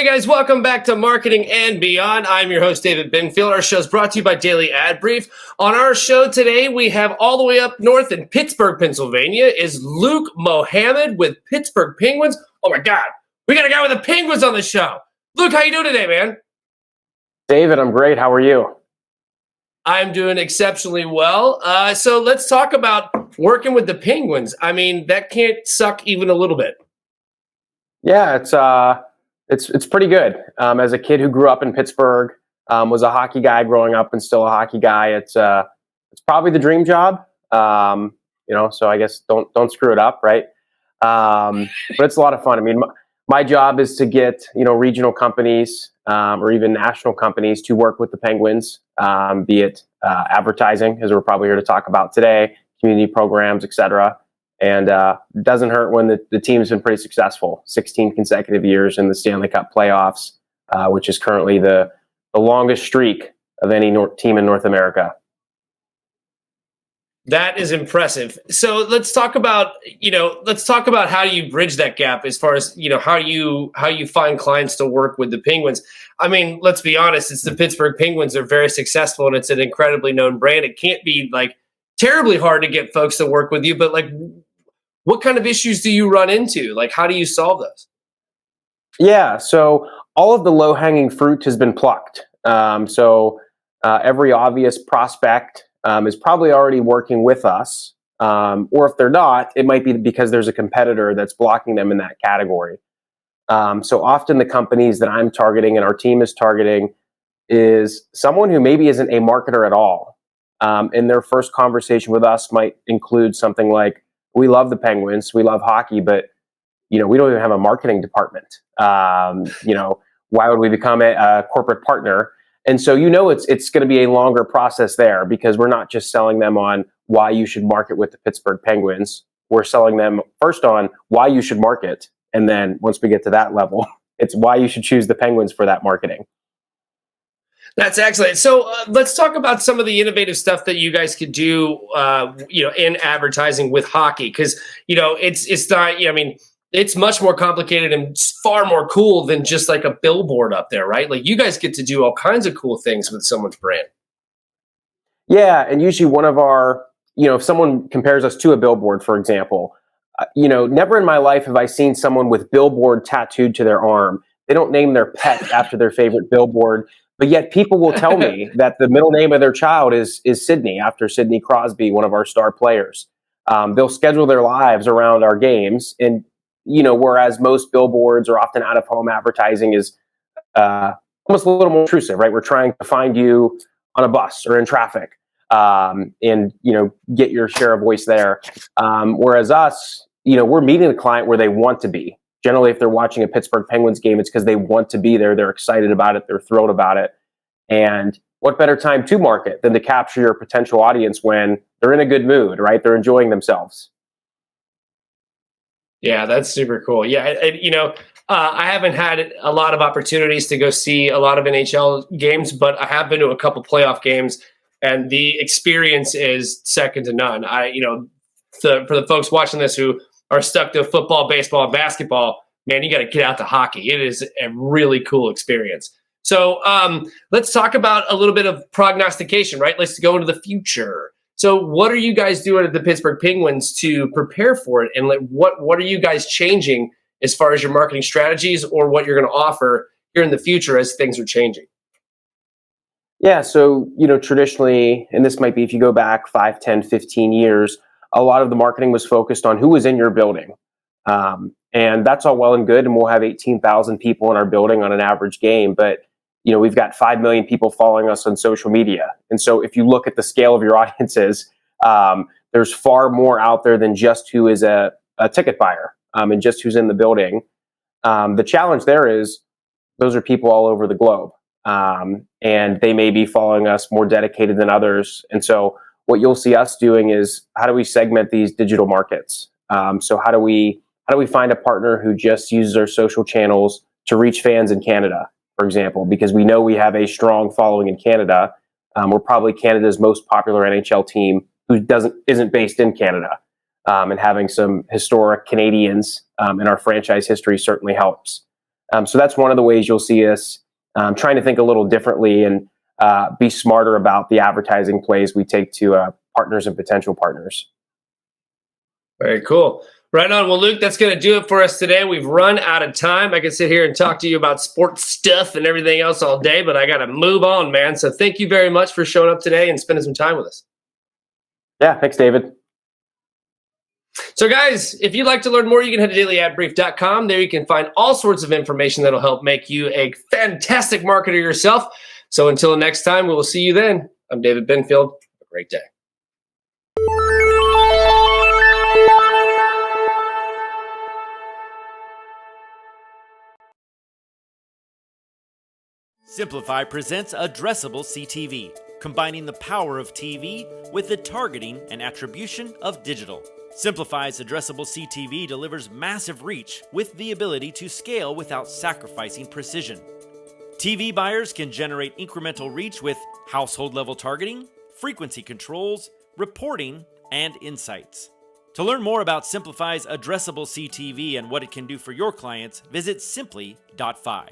guys, welcome back to Marketing and Beyond. I'm your host, David Benfield. Our show is brought to you by Daily Ad Brief. On our show today, we have all the way up north in Pittsburgh, Pennsylvania, is Luke Mohamed with Pittsburgh Penguins. Oh my God, we got a guy with the Penguins on the show. Luke, how you doing today, man? David, I'm great. How are you? I'm doing exceptionally well. So let's talk about working with the Penguins. I mean, that can't suck even a little bit. Yeah, it's pretty good. As a kid who grew up in Pittsburgh, was a hockey guy growing up and still a hockey guy. It's probably the dream job. So I guess don't screw it up, right? But it's a lot of fun. I mean, my job is to get regional companies or even national companies to work with the Penguins, be it advertising, as we're probably here to talk about today, community programs, etc. And it doesn't hurt when the team's been pretty successful. 16 consecutive years in the Stanley Cup playoffs, which is currently the longest streak of any team in North America. That is impressive. So let's talk about how you bridge that gap as far as how you find clients to work with the Penguins. I mean, let's be honest, it's the Pittsburgh Penguins. They're very successful and it's an incredibly known brand. It can't be terribly hard to get folks to work with you, but what kind of issues do you run into? How do you solve those? Yeah, so all of the low-hanging fruit has been plucked. Every obvious prospect is probably already working with us. Or if they're not, it might be because there's a competitor that's blocking them in that category. So often the companies that I'm targeting and our team is targeting is someone who maybe isn't a marketer at all. And their first conversation with us might include something like, we love the Penguins, we love hockey, but we don't even have a marketing department. Why would we become a corporate partner? And so it's going to be a longer process there because we're not just selling them on why you should market with the Pittsburgh Penguins. We're selling them first on why you should market, and then once we get to that level, it's why you should choose the Penguins for that marketing. That's excellent. So let's talk about some of the innovative stuff that you guys could do, in advertising with hockey, because it's not. It's much more complicated and far more cool than just a billboard up there, right? You guys get to do all kinds of cool things with someone's brand. Yeah, and usually one of our, if someone compares us to a billboard, for example, never in my life have I seen someone with billboard tattooed to their arm. They don't name their pet after their favorite billboard. But yet people will tell me that the middle name of their child is Sidney, after Sidney Crosby, one of our star players. They'll schedule their lives around our games. And, whereas most billboards or often out-of-home advertising is almost a little more intrusive, right? We're trying to find you on a bus or in traffic and, get your share of voice there. Whereas us, we're meeting the client where they want to be. Generally, if they're watching a Pittsburgh Penguins game, it's because they want to be there. They're excited about it. They're thrilled about it. And what better time to market than to capture your potential audience when they're in a good mood, right? They're enjoying themselves. Yeah, that's super cool. Yeah, I haven't had a lot of opportunities to go see a lot of NHL games, but I have been to a couple playoff games, and the experience is second to none. For the folks watching this who are stuck to football, baseball, and basketball, man, you got to get out to hockey. It is a really cool experience. So let's talk about a little bit of prognostication, right? Let's go into the future. So what are you guys doing at the Pittsburgh Penguins to prepare for it? And what are you guys changing as far as your marketing strategies or what you're going to offer here in the future as things are changing? Yeah, so, traditionally, and this might be if you go back 5, 10, 15 years, a lot of the marketing was focused on who was in your building. And that's all well and good. And we'll have 18,000 people in our building on an average game. But, we've got 5 million people following us on social media. And so if you look at the scale of your audiences, there's far more out there than just who is a ticket buyer and just who's in the building. The challenge there is those are people all over the globe. And they may be following us more dedicated than others. And so what you'll see us doing is, how do we segment these digital markets? So how do we find a partner who just uses our social channels to reach fans in Canada, for example, because we know we have a strong following in Canada. We're probably Canada's most popular NHL team who isn't based in Canada. And having some historic Canadians in our franchise history certainly helps. So that's one of the ways you'll see us trying to think a little differently and be smarter about the advertising plays we take to partners and potential partners. Very cool. Right on. Well, Luke, that's going to do it for us today. We've run out of time. I could sit here and talk to you about sports stuff and everything else all day, but I got to move on, man. So thank you very much for showing up today and spending some time with us. Yeah, thanks, David. So, guys, if you'd like to learn more, you can head to dailyadbrief.com. There you can find all sorts of information that'll help make you a fantastic marketer yourself. So until next time, we will see you then. I'm David Benfield. Have a great day. Simplify presents Addressable CTV, combining the power of TV with the targeting and attribution of digital. Simplify's Addressable CTV delivers massive reach with the ability to scale without sacrificing precision. TV buyers can generate incremental reach with household-level targeting, frequency controls, reporting, and insights. To learn more about Simplify's Addressable CTV and what it can do for your clients, visit simply.fi.